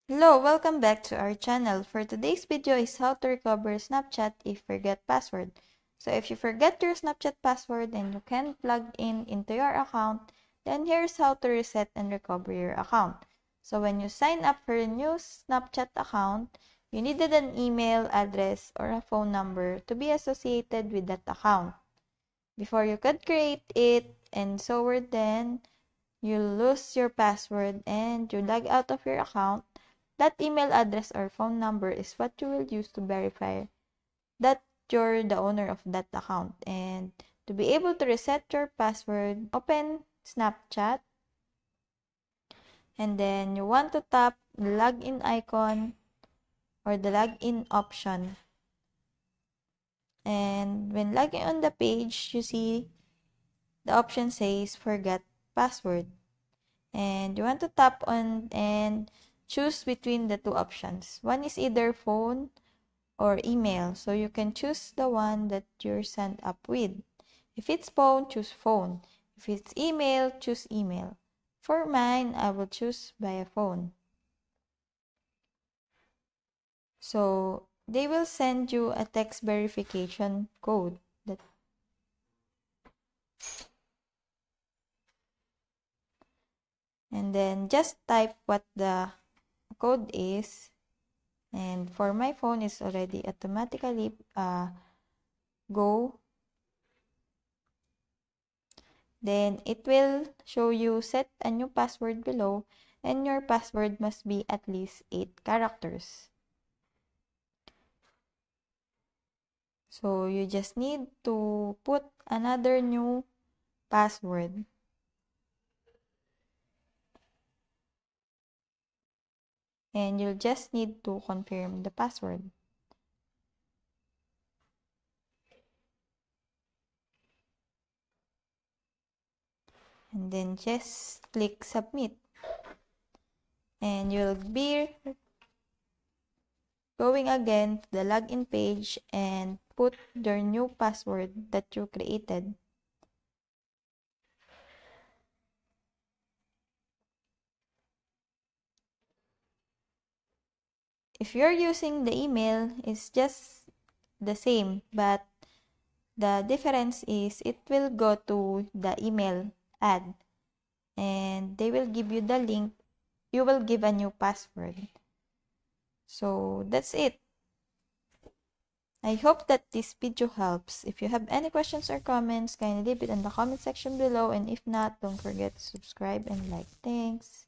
Hello, welcome back to our channel. For today's video is how to recover Snapchat if you forget password. So if you forget your Snapchat password and you can't log in into your account, then here's how to reset and recover your account. So when you sign up for a new Snapchat account, you needed an email address or a phone number to be associated with that account. Before you could create it and so then you lose your password and you log out of your account, that email address or phone number is what you will use to verify that you're the owner of that account. And to be able to reset your password, open Snapchat and then you want to tap the login icon or the login option. And when logging on the page, you see the option says forget password. And you want to tap on and choose between the two options. One is either phone or email. So you can choose the one that you're signed up with. If it's phone, choose phone. If it's email, choose email. For mine, I will choose via phone. So they will send you a text verification code. And then just type what the code is. And for my phone, it's already automatically go. Then it will show you set a new password below, and your password must be at least 8 characters. So you just need to put another new password. And you'll just need to confirm the password. And then just click submit. And you'll be going again to the login page and put your new password that you created. If you're using the email, it's just the same, but the difference is it will go to the email ad and they will give you the link. You will give a new password. So that's it. I hope that this video helps. If you have any questions or comments, kindly leave it in the comment section below, and if not, don't forget to subscribe and like. Thanks.